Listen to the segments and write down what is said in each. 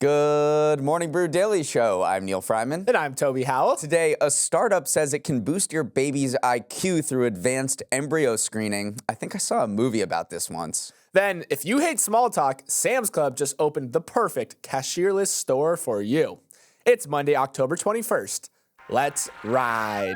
Good morning, Brew Daily Show. I'm Neal Fryman. And I'm Toby Howell. Today, a startup says it can boost your baby's IQ through advanced embryo screening. I think I saw a movie about this once. Then, if you hate small talk, Sam's Club just opened the perfect cashierless store for you. It's Monday, October 21st. Let's ride.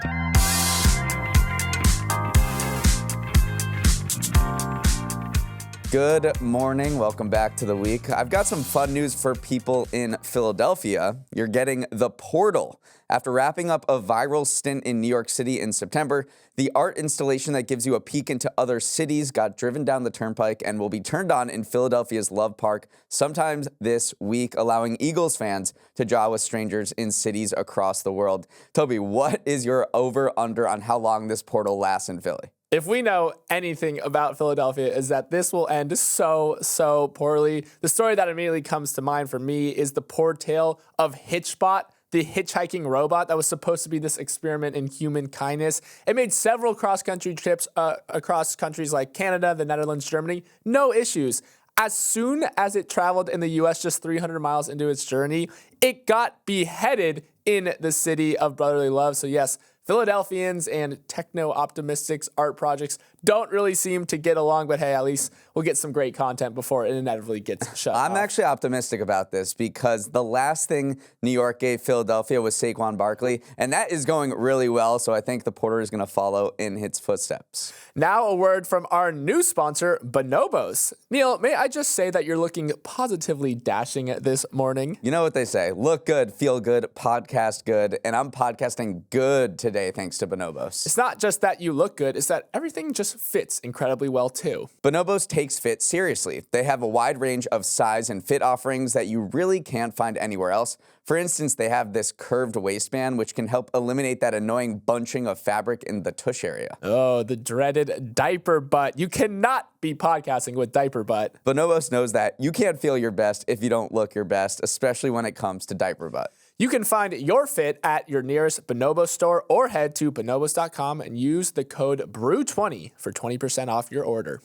Good morning. Welcome back to the week. I've got some fun news for people in Philadelphia. You're getting The Portal. After wrapping up a viral stint in New York City in September, the art installation that gives you a peek into other cities got driven down the turnpike and will be turned on in Philadelphia's Love Park sometime this week, allowing Eagles fans to draw with strangers in cities across the world. Toby, what is your over-under on how long this portal lasts in Philly? If we know anything about Philadelphia is that this will end so poorly. The story that immediately comes to mind for me is the poor tale of Hitchbot, the hitchhiking robot that was supposed to be this experiment in human kindness. It made several cross-country trips across countries like Canada, the Netherlands, Germany. No issues. As soon as it traveled in the U.S. just 300 miles into its journey, it got beheaded in the city of brotherly love. So yes, Philadelphians and techno-optimistics art projects don't really seem to get along, but hey, at least we'll get some great content before it inevitably gets shut off. I'm actually optimistic about this because the last thing New York gave Philadelphia was Saquon Barkley, and that is going really well, so I think the Porter is going to follow in its footsteps. Now a word from our new sponsor, Bonobos. Neal, may I just say that you're looking positively dashing this morning? You know what they say, look good, feel good, podcast good, and I'm podcasting good today thanks to Bonobos. It's not just that you look good, it's that everything just fits incredibly well too. Bonobos takes fit seriously. They have a wide range of size and fit offerings that you really can't find anywhere else. For instance, they have this curved waistband, which can help eliminate that annoying bunching of fabric in the tush area. Oh, the dreaded diaper butt. You cannot be podcasting with diaper butt. Bonobos knows that you can't feel your best if you don't look your best, especially when it comes to diaper butt. You can find your fit at your nearest Bonobo store or head to bonobos.com and use the code BREW20 for 20% off your order.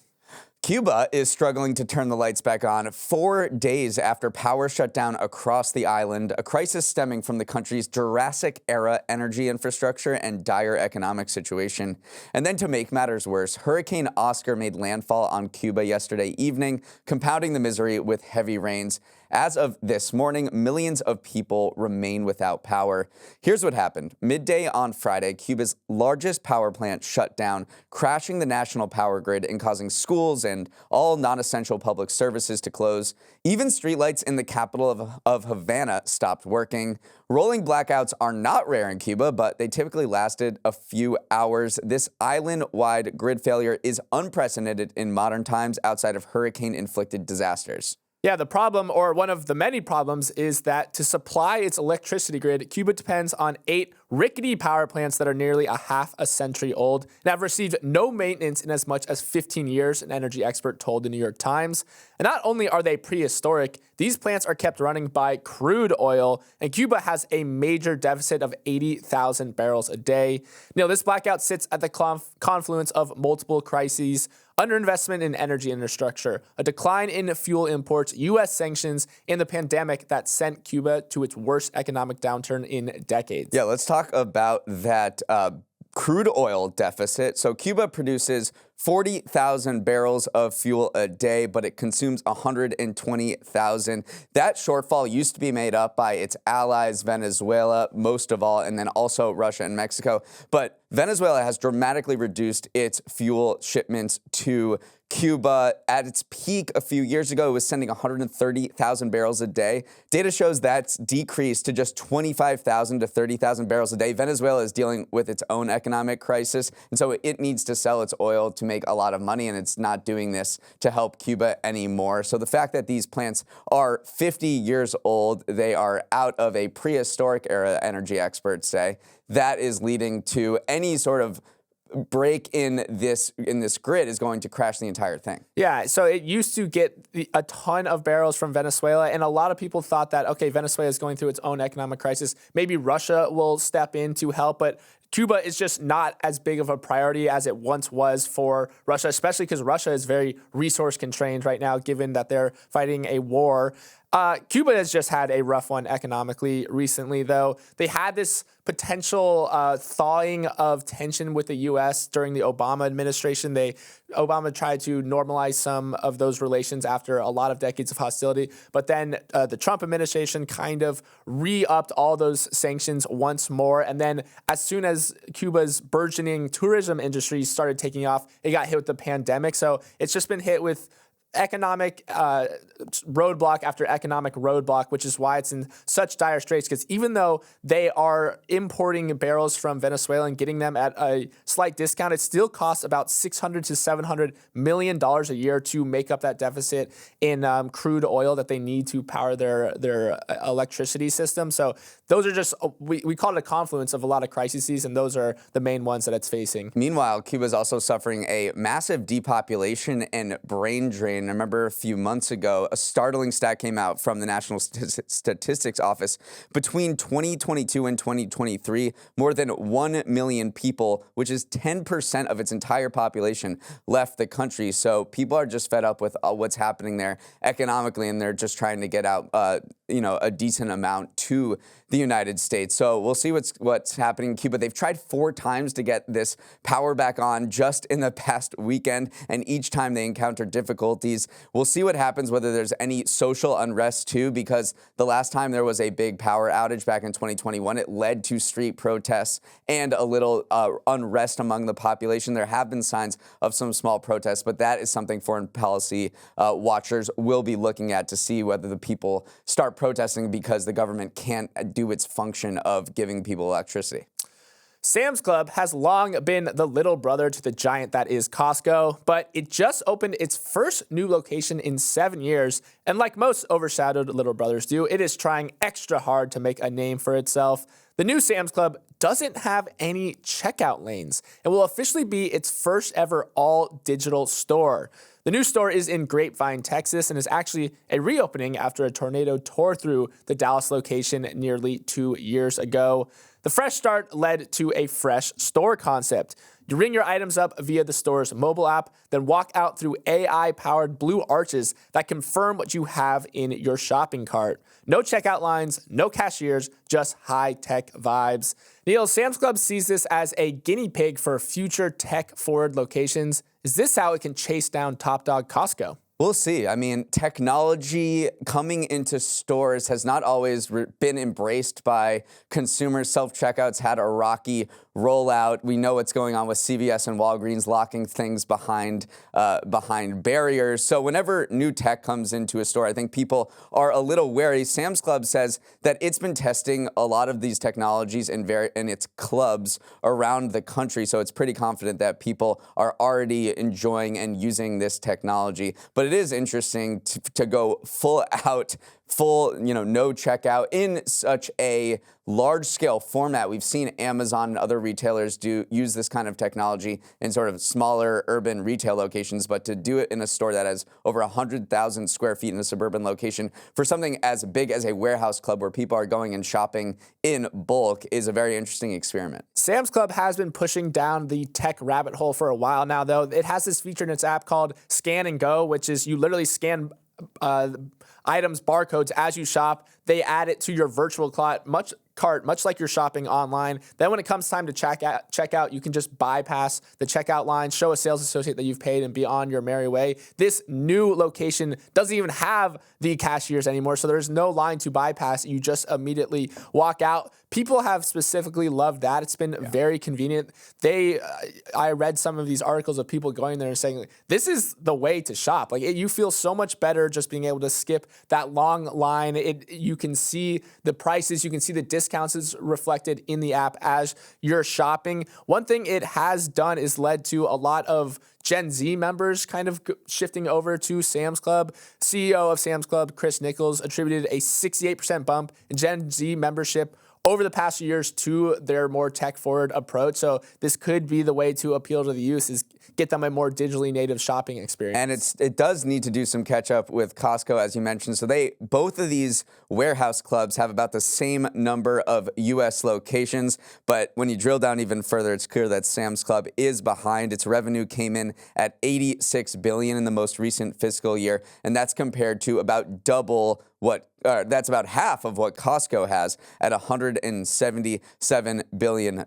Cuba is struggling to turn the lights back on 4 days after power shut down across the island, a crisis stemming from the country's Jurassic-era energy infrastructure and dire economic situation. And then to make matters worse, Hurricane Oscar made landfall on Cuba yesterday evening, compounding the misery with heavy rains. As of this morning, millions of people remain without power. Here's what happened. Midday on Friday, Cuba's largest power plant shut down, crashing the national power grid and causing schools and all non-essential public services to close. Even streetlights in the capital of Havana stopped working. Rolling blackouts are not rare in Cuba, but they typically lasted a few hours. This island-wide grid failure is unprecedented in modern times outside of hurricane-inflicted disasters. Yeah, the problem, or one of the many problems, is that to supply its electricity grid, Cuba depends on 8 rickety power plants that are nearly a half a century old and have received no maintenance in as much as 15 years, an energy expert told the New York Times. And not only are they prehistoric, these plants are kept running by crude oil, and Cuba has a major deficit of 80,000 barrels a day. This blackout sits at the confluence of multiple crises: underinvestment in energy infrastructure, a decline in fuel imports, U.S. sanctions, and the pandemic that sent Cuba to its worst economic downturn in decades. Yeah, let's talk about that crude oil deficit. So Cuba produces 40,000 barrels of fuel a day, but it consumes 120,000. That shortfall used to be made up by its allies, Venezuela, most of all, and then also Russia and Mexico. But Venezuela has dramatically reduced its fuel shipments to Cuba. At its peak a few years ago, it was sending 130,000 barrels a day. Data shows that's decreased to just 25,000 to 30,000 barrels a day. Venezuela is dealing with its own economic crisis, and so it needs to sell its oil to make a lot of money, and it's not doing this to help Cuba anymore. So the fact that these plants are 50 years old, they are out of a prehistoric era, energy experts say, that is leading to any sort of break in this grid is going to crash the entire thing. Yeah, so it used to get a ton of barrels from Venezuela, and a lot of people thought that, okay, Venezuela is going through its own economic crisis. Maybe Russia will step in to help, but Cuba is just not as big of a priority as it once was for Russia, especially because Russia is very resource constrained right now, given that they're fighting a war. Cuba has just had a rough one economically recently, though. They had this potential thawing of tension with the U.S. during the Obama administration. Obama tried to normalize some of those relations after a lot of decades of hostility, but then the Trump administration kind of re-upped all those sanctions once more. And then as soon as Cuba's burgeoning tourism industry started taking off, it got hit with the pandemic. So it's just been hit with economic roadblock after economic roadblock, which is why it's in such dire straits. Because even though they are importing barrels from Venezuela and getting them at a slight discount, it still costs about $600 to $700 million a year to make up that deficit in crude oil that they need to power their electricity system. So those are just, we call it a confluence of a lot of crises, and those are the main ones that it's facing. Meanwhile, Cuba is also suffering a massive depopulation and brain drain. I remember a few months ago, a startling stat came out from the National Statistics Office. Between 2022 and 2023, more than 1 million people, which is 10% of its entire population, left the country. So people are just fed up with what's happening there economically, and they're just trying to get out, a decent amount to the United States. So we'll see what's happening in Cuba. They've tried 4 times to get this power back on just in the past weekend, and each time they encounter difficulties. We'll see what happens, whether there's any social unrest too, because the last time there was a big power outage back in 2021, it led to street protests and a little unrest among the population. There have been signs of some small protests, but that is something foreign policy watchers will be looking at to see whether the people start protesting because the government can't do its function of giving people electricity. Sam's Club has long been the little brother to the giant that is Costco, but it just opened its first new location in 7 years, and like most overshadowed little brothers do, it is trying extra hard to make a name for itself. The new Sam's Club doesn't have any checkout lanes and will officially be its first ever all-digital store. The new store is in Grapevine, Texas, and is actually a reopening after a tornado tore through the Dallas location nearly 2 years ago. The fresh start led to a fresh store concept. You ring your items up via the store's mobile app, then walk out through AI-powered blue arches that confirm what you have in your shopping cart. No checkout lines, no cashiers, just high-tech vibes. Neal, Sam's Club sees this as a guinea pig for future tech-forward locations. Is this how it can chase down top dog Costco? We'll see. I mean, technology coming into stores has not always been embraced by consumers. Self-checkouts had a rocky rollout. We know what's going on with CVS and Walgreens locking things behind barriers. So whenever new tech comes into a store, I think people are a little wary. Sam's Club says that it's been testing a lot of these technologies in its clubs around the country. So it's pretty confident that people are already enjoying and using this technology. But it is interesting to go full, no checkout in such a large-scale format. We've seen Amazon and other retailers use this kind of technology in sort of smaller urban retail locations, but to do it in a store that has over 100,000 square feet in a suburban location for something as big as a warehouse club where people are going and shopping in bulk is a very interesting experiment. Sam's Club has been pushing down the tech rabbit hole for a while now, though. It has this feature in its app called Scan and Go, which is you literally scan items, barcodes as you shop. They add it to your virtual cart, much like you're shopping online. Then when it comes time to check out, you can just bypass the checkout line, show a sales associate that you've paid, and be on your merry way. This new location doesn't even have the cashiers anymore, so there's no line to bypass. You just immediately walk out. People have specifically loved that. It's been very convenient. I read some of these articles of people going there and saying, this is the way to shop. You feel so much better just being able to skip that long line. You can see the prices, you can see the discounts is reflected in the app as you're shopping. One thing it has done is led to a lot of Gen Z members kind of shifting over to Sam's Club. CEO of Sam's Club, Chris Nichols, attributed a 68% bump in Gen Z membership over the past years to their more tech-forward approach. So this could be the way to appeal to the youth, is get them a more digitally native shopping experience. And it does need to do some catch-up with Costco, as you mentioned. So both of these warehouse clubs have about the same number of U.S. locations. But when you drill down even further, it's clear that Sam's Club is behind. Its revenue came in at $86 billion in the most recent fiscal year, and that's compared to about double that's about half of what Costco has at $177 billion.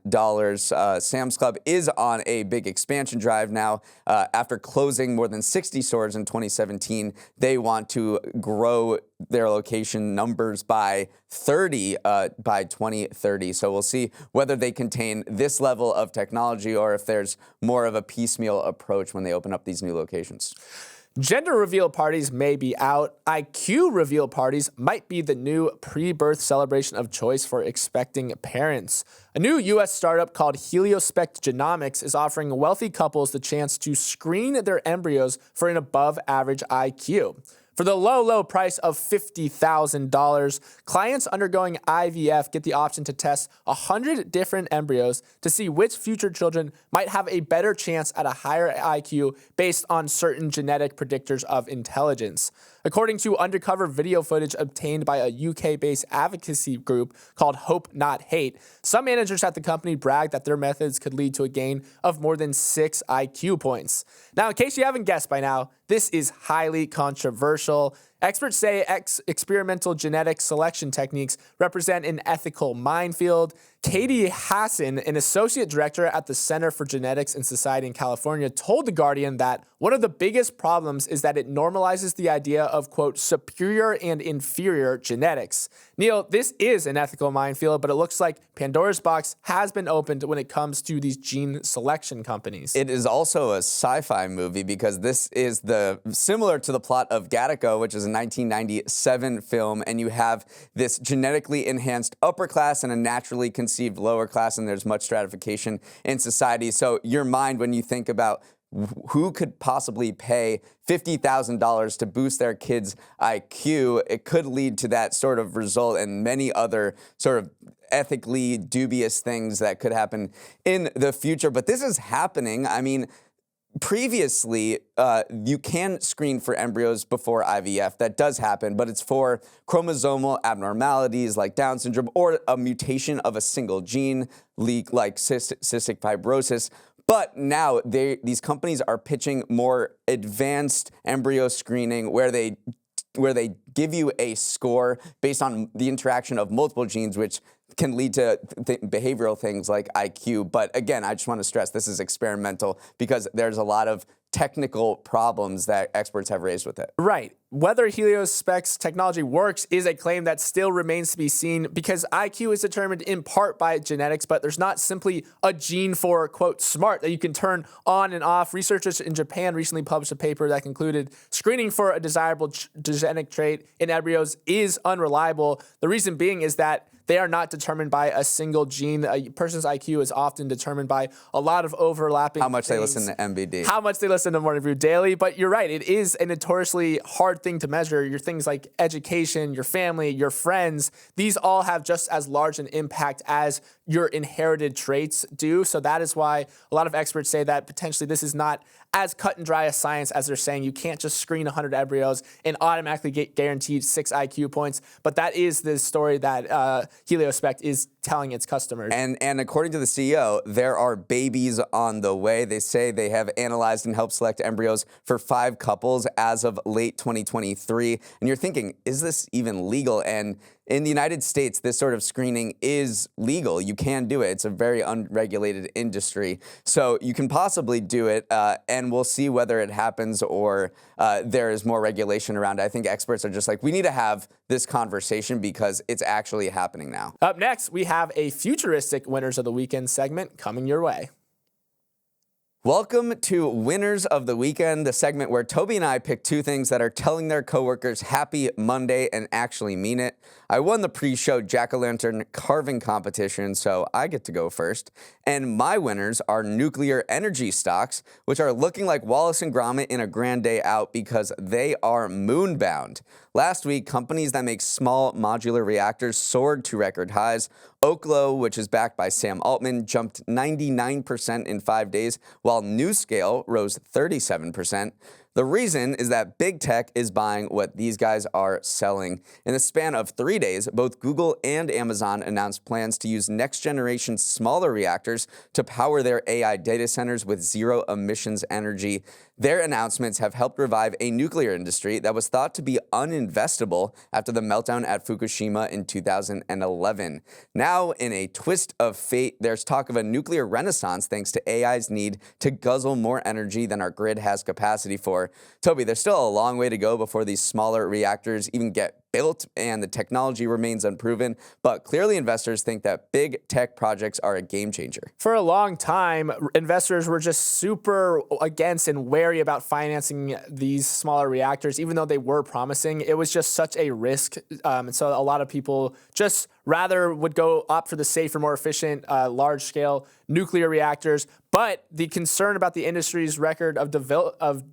Sam's Club is on a big expansion drive now. After closing more than 60 stores in 2017, they want to grow their location numbers by 30 by 2030. So we'll see whether they contain this level of technology or if there's more of a piecemeal approach when they open up these new locations. Gender reveal parties may be out. IQ reveal parties might be the new pre-birth celebration of choice for expecting parents. A new U.S. startup called Heliospect Genomics is offering wealthy couples the chance to screen their embryos for an above-average IQ. For the low price of $50,000, clients undergoing IVF get the option to test 100 different embryos to see which future children might have a better chance at a higher IQ based on certain genetic predictors of intelligence. According to undercover video footage obtained by a UK-based advocacy group called Hope Not Hate, some managers at the company bragged that their methods could lead to a gain of more than 6 IQ points. Now, in case you haven't guessed by now, this is highly controversial. Experts say experimental genetic selection techniques represent an ethical minefield. Katie Hassan, an associate director at the Center for Genetics and Society in California, told The Guardian that one of the biggest problems is that it normalizes the idea of, quote, superior and inferior genetics. Neal, this is an ethical minefield, but it looks like Pandora's box has been opened when it comes to these gene selection companies. It is also a sci-fi movie because this is similar to the plot of Gattaca, which is a 1997 film, and you have this genetically enhanced upper class and a naturally conceived lower class, and there's much stratification in society. So your mind, when you think about who could possibly pay $50,000 to boost their kid's IQ, it could lead to that sort of result and many other sort of ethically dubious things that could happen in the future. But this is happening. I mean, previously, you can screen for embryos before IVF. That does happen, but it's for chromosomal abnormalities like Down syndrome or a mutation of a single gene, like cystic fibrosis. But now these companies are pitching more advanced embryo screening where they give you a score based on the interaction of multiple genes, which can lead to behavioral things like IQ. But again, I just want to stress this is experimental because there's a lot of technical problems that experts have raised with it. Right. Whether Heliospect's technology works is a claim that still remains to be seen because IQ is determined in part by genetics, but there's not simply a gene for, quote, smart that you can turn on and off. Researchers in Japan recently published a paper that concluded screening for a desirable genetic trait in embryos is unreliable. The reason being is that they are not determined by a single gene. A person's IQ is often determined by a lot of overlapping How much things. they listen to MBD. How much they listen to Morning Brew Daily. But you're right, it is a notoriously hard thing to measure. Your things like education, your family, your friends, these all have just as large an impact as your inherited traits do. So that is why a lot of experts say that potentially this is not as cut and dry a science as they're saying. You can't just screen 100 embryos and automatically get guaranteed 6 IQ points. But that is the story that Heliospect is telling its customers. And according to the CEO, there are babies on the way. They say they have analyzed and helped select embryos for 5 couples as of late 2023. And you're thinking, is this even legal? And in the United States, this sort of screening is legal. You can do it. It's a very unregulated industry. So you can possibly do it, and we'll see whether it happens or there is more regulation around it. I think experts are just like, we need to have this conversation because it's actually happening now. Up next, we have a futuristic Winners of the Weekend segment coming your way. Welcome to Winners of the Weekend, the segment where Toby and I pick 2 things that are telling their coworkers happy Monday and actually mean it. I won the pre-show jack-o'-lantern carving competition, so I get to go first. And my winners are nuclear energy stocks, which are looking like Wallace and Gromit in a grand day out because they are moon-bound. Last week, companies that make small modular reactors soared to record highs. Oklo, which is backed by Sam Altman, jumped 99% in 5 days, while NewScale rose 37%. The reason is that big tech is buying what these guys are selling. In the span of 3 days, both Google and Amazon announced plans to use next-generation smaller reactors to power their AI data centers with zero-emissions energy. Their announcements have helped revive a nuclear industry that was thought to be uninvestable after the meltdown at Fukushima in 2011. Now, in a twist of fate, there's talk of a nuclear renaissance thanks to AI's need to guzzle more energy than our grid has capacity for. Toby, there's still a long way to go before these smaller reactors even get built and the technology remains unproven, but clearly investors think that big tech projects are a game changer. For a long time, investors were just super against and wary about financing these smaller reactors, even though they were promising. It was just such a risk. And so a lot of people just rather would go opt for the safer, more efficient, large-scale nuclear reactors. But the concern about the industry's record of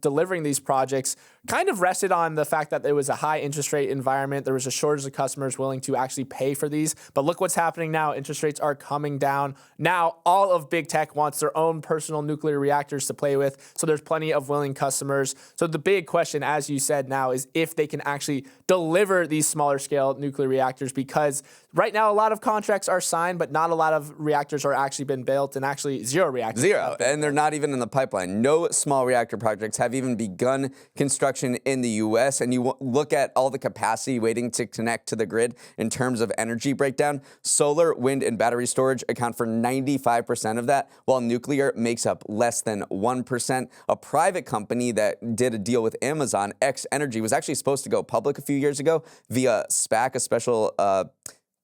delivering these projects kind of rested on the fact that there was a high interest rate environment. There was a shortage of customers willing to actually pay for these. But look what's happening now. Interest rates are coming down. Now, all of big tech wants their own personal nuclear reactors to play with. So there's plenty of willing customers. So the big question, as you said now, is if they can actually deliver these smaller scale nuclear reactors, because right now a lot of contracts are signed, but not a lot of reactors are actually been built, and actually zero reactors. Zero, and they're not even in the pipeline. No small reactor projects have even begun construction in the U.S., and you look at all the capacity waiting to connect to the grid in terms of energy breakdown. Solar, wind, and battery storage account for 95% of that, while nuclear makes up less than 1%. A private company that did a deal with Amazon, X Energy, was actually supposed to go public a few years ago via SPAC, a special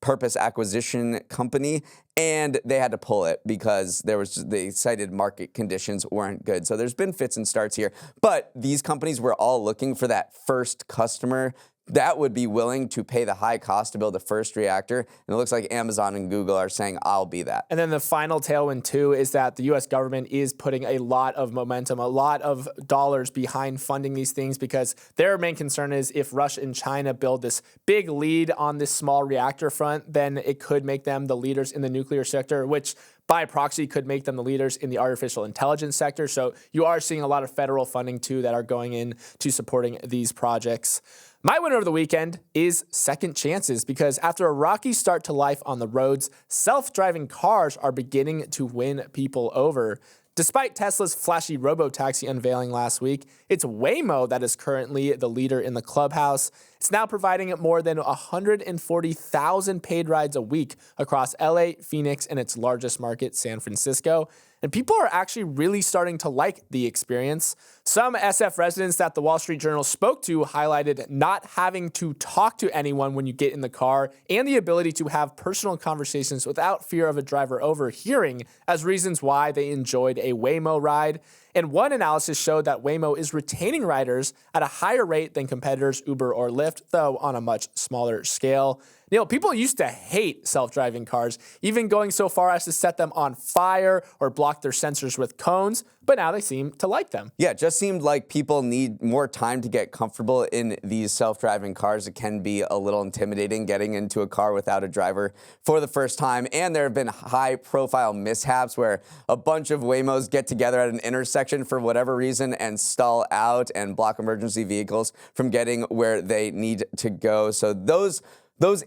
purpose acquisition company, and they had to pull it because they cited market conditions weren't good. So there's been fits and starts here, but these companies were all looking for that first customer that would be willing to pay the high cost to build the first reactor. And it looks like Amazon and Google are saying, I'll be that. And then the final tailwind, too, is that the U.S. government is putting a lot of momentum, a lot of dollars behind funding these things, because their main concern is if Russia and China build this big lead on this small reactor front, then it could make them the leaders in the nuclear sector, which by proxy could make them the leaders in the artificial intelligence sector. So you are seeing a lot of federal funding, too, that are going into supporting these projects. My winner of the weekend is second chances, because after a rocky start to life on the roads, self-driving cars are beginning to win people over. Despite Tesla's flashy robotaxi unveiling last week, it's Waymo that is currently the leader in the clubhouse. It's now providing more than 140,000 paid rides a week across LA, Phoenix, and its largest market, San Francisco. And people are actually really starting to like the experience. Some SF residents that the Wall Street Journal spoke to highlighted not having to talk to anyone when you get in the car and the ability to have personal conversations without fear of a driver overhearing as reasons why they enjoyed a Waymo ride. And one analysis showed that Waymo is retaining riders at a higher rate than competitors Uber or Lyft, though on a much smaller scale. Neal, people used to hate self-driving cars, even going so far as to set them on fire or block their sensors with cones, but now they seem to like them. Yeah, it just seemed like people need more time to get comfortable in these self-driving cars. It can be a little intimidating getting into a car without a driver for the first time, and there have been high-profile mishaps where a bunch of Waymos get together at an intersection for whatever reason and stall out and block emergency vehicles from getting where they need to go. So those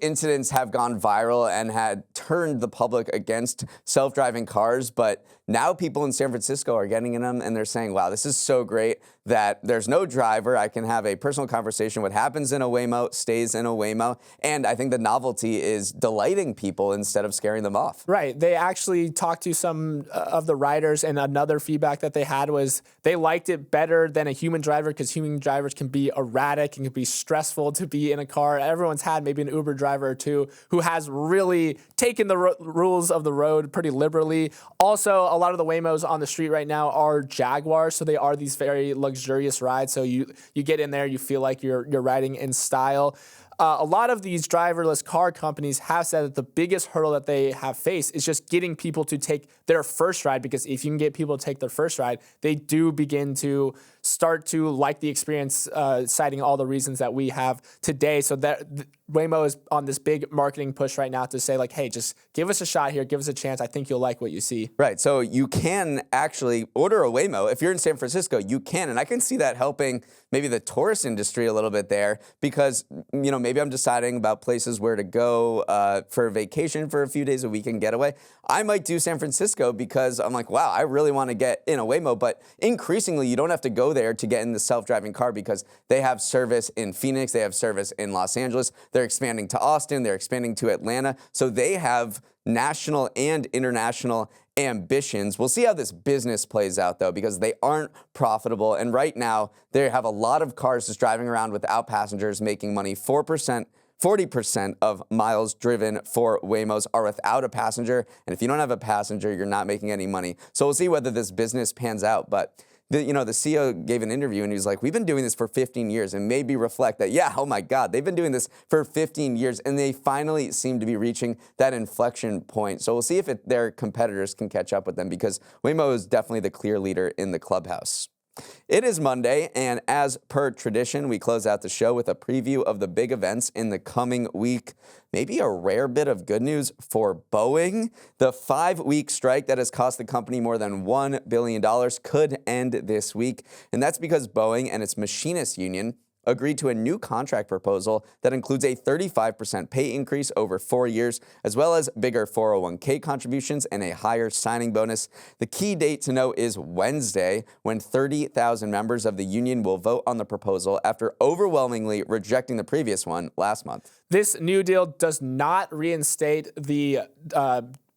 incidents have gone viral and had turned the public against self-driving cars, but now people in San Francisco are getting in them and they're saying, wow, this is so great that there's no driver. I can have a personal conversation. What happens in a Waymo stays in a Waymo. And I think the novelty is delighting people instead of scaring them off. Right. They actually talked to some of the riders, and another feedback that they had was they liked it better than a human driver, because human drivers can be erratic and can be stressful to be in a car. Everyone's had maybe an Uber driver or two who has really taken the rules of the road pretty liberally. Also, a lot of the Waymos on the street right now are Jaguars, so they are these very luxurious rides. So you get in there, you feel like you're riding in style. A lot of these driverless car companies have said that the biggest hurdle that they have faced is just getting people to take their first ride, because if you can get people to take their first ride, they do begin to start to like the experience, citing all the reasons that we have today. So that Waymo is on this big marketing push right now to say like, hey, just give us a shot here, give us a chance. I think you'll like what you see. Right. So you can actually order a Waymo. If you're in San Francisco, you can. And I can see that helping maybe the tourist industry a little bit there because, maybe I'm deciding about places where to go for a vacation for a few days, a weekend getaway. I might do San Francisco because I'm like, wow, I really want to get in a Waymo. But increasingly, you don't have to go there to get in the self-driving car because they have service in Phoenix. They have service in Los Angeles. They're expanding to Austin. They're expanding to Atlanta. So they have national and international ambitions. We'll see how this business plays out, though, because they aren't profitable. And right now, they have a lot of cars just driving around without passengers making money. 40% of miles driven for Waymos are without a passenger. And if you don't have a passenger, you're not making any money. So we'll see whether this business pans out. But the CEO gave an interview and he was like, we've been doing this for 15 years and maybe reflect that, yeah, oh my God, they've been doing this for 15 years and they finally seem to be reaching that inflection point. So we'll see if their competitors can catch up with them because Waymo is definitely the clear leader in the clubhouse. It is Monday, and as per tradition, we close out the show with a preview of the big events in the coming week. Maybe a rare bit of good news for Boeing. The 5-week strike that has cost the company more than $1 billion could end this week, and that's because Boeing and its machinists union agreed to a new contract proposal that includes a 35% pay increase over 4 years, as well as bigger 401k contributions and a higher signing bonus. The key date to know is Wednesday, when 30,000 members of the union will vote on the proposal after overwhelmingly rejecting the previous one last month. This new deal does not reinstate the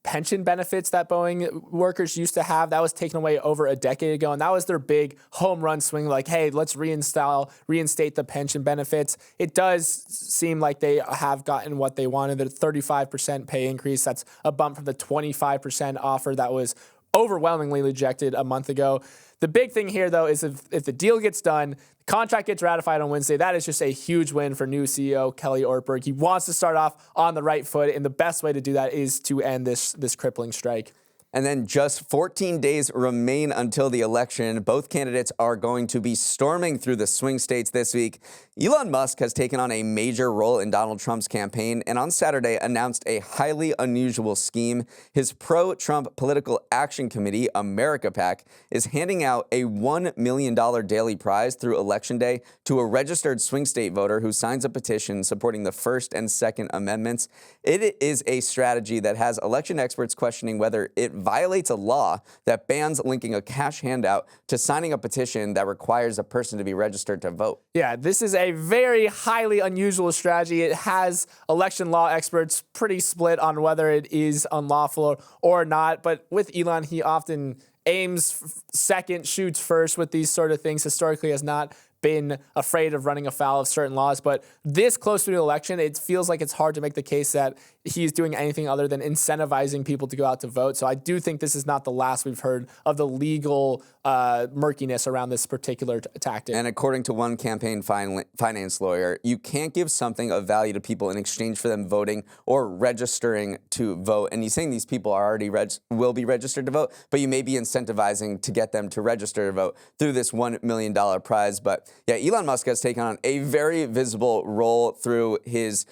pension benefits that Boeing workers used to have. That was taken away over a decade ago, and that was their big home run swing, like, hey, let's reinstate the pension benefits. It does seem like they have gotten what they wanted, the 35% pay increase. That's a bump from the 25% offer that was overwhelmingly rejected a month ago. The big thing here, though, is if the deal gets done, the contract gets ratified on Wednesday, that is just a huge win for new CEO Kelly Ortberg. He wants to start off on the right foot, and the best way to do that is to end this crippling strike. And then just 14 days remain until the election. Both candidates are going to be storming through the swing states this week. Elon Musk has taken on a major role in Donald Trump's campaign and on Saturday announced a highly unusual scheme. His pro-Trump Political Action Committee, America PAC, is handing out a $1 million daily prize through Election Day to a registered swing state voter who signs a petition supporting the First and Second Amendments. It is a strategy that has election experts questioning whether it violates a law that bans linking a cash handout to signing a petition that requires a person to be registered to vote. Yeah, this is a very highly unusual strategy. It has election law experts pretty split on whether it is unlawful or not. But with Elon, he often aims second, shoots first with these sort of things. Historically has not been afraid of running afoul of certain laws, but this close to the election, it feels like it's hard to make the case that he's doing anything other than incentivizing people to go out to vote. So I do think this is not the last we've heard of the legal murkiness around this particular tactic. And according to one campaign finance lawyer, you can't give something of value to people in exchange for them voting or registering to vote. And he's saying these people are already will be registered to vote, but you may be incentivizing to get them to register to vote through this $1 million prize. But yeah, Elon Musk has taken on a very visible role through his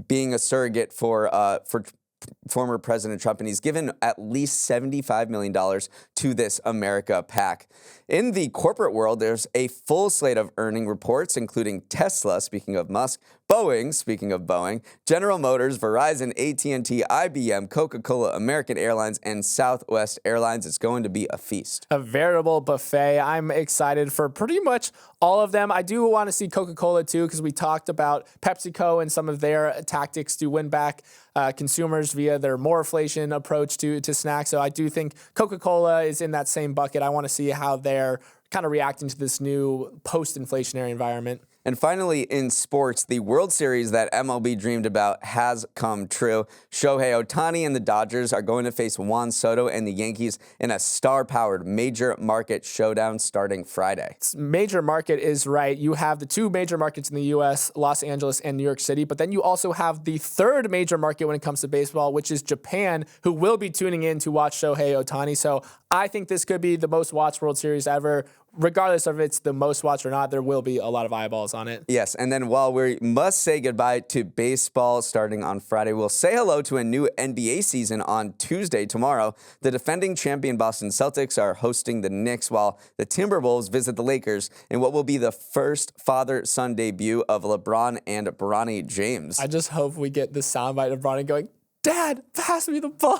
being a surrogate for former President Trump, and he's given at least $75 million to this America PAC. In the corporate world, there's a full slate of earning reports, including Tesla, speaking of Musk, Boeing, speaking of Boeing, General Motors, Verizon, AT&T, IBM, Coca-Cola, American Airlines, and Southwest Airlines. It's going to be a feast. A veritable buffet. I'm excited for pretty much all of them. I do want to see Coca-Cola too, because we talked about PepsiCo and some of their tactics to win back consumers via their moreflation approach to snacks. So I do think Coca-Cola is in that same bucket. I want to see how they're kind of reacting to this new post-inflationary environment. And finally, in sports, the World Series that MLB dreamed about has come true. Shohei Ohtani and the Dodgers are going to face Juan Soto and the Yankees in a star-powered major market showdown starting Friday. Major market is right. You have the two major markets in the U.S., Los Angeles and New York City, but then you also have the third major market when it comes to baseball, which is Japan, who will be tuning in to watch Shohei Ohtani. So I think this could be the most watched World Series ever. regardless of it's the most watched or not, there will be a lot of eyeballs on it. Yes, and then while we must say goodbye to baseball starting on Friday, we'll say hello to a new NBA season on Tuesday, tomorrow. The defending champion Boston Celtics are hosting the Knicks, while the Timberwolves visit the Lakers in what will be the first father-son debut of LeBron and Bronny James. I just hope we get the soundbite of Bronny going, "Dad, pass me the ball."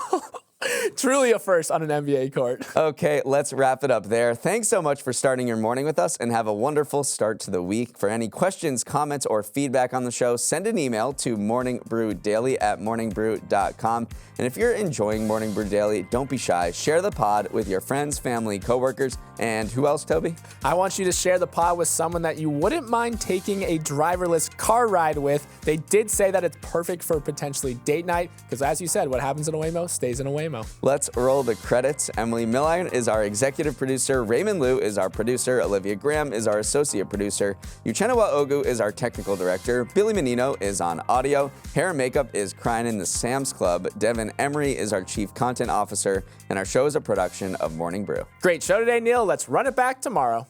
Truly a first on an NBA court. Okay, let's wrap it up there. Thanks so much for starting your morning with us, and have a wonderful start to the week. For any questions, comments, or feedback on the show, send an email to morningbrewdaily@morningbrew.com. And if you're enjoying Morning Brew Daily, don't be shy. Share the pod with your friends, family, coworkers, and who else, Toby? I want you to share the pod with someone that you wouldn't mind taking a driverless car ride with. They did say that it's perfect for potentially date night, because as you said, what happens in a Waymo stays in a Waymo. Let's roll the credits. Emily Milliron is our executive producer. Raymond Liu is our producer. Olivia Graham is our associate producer. Uchenna Ogu is our technical director. Billy Menino is on audio. Hair and makeup is crying in the Sam's Club. Devin Emery is our chief content officer. And our show is a production of Morning Brew. Great show today, Neal. Let's run it back tomorrow.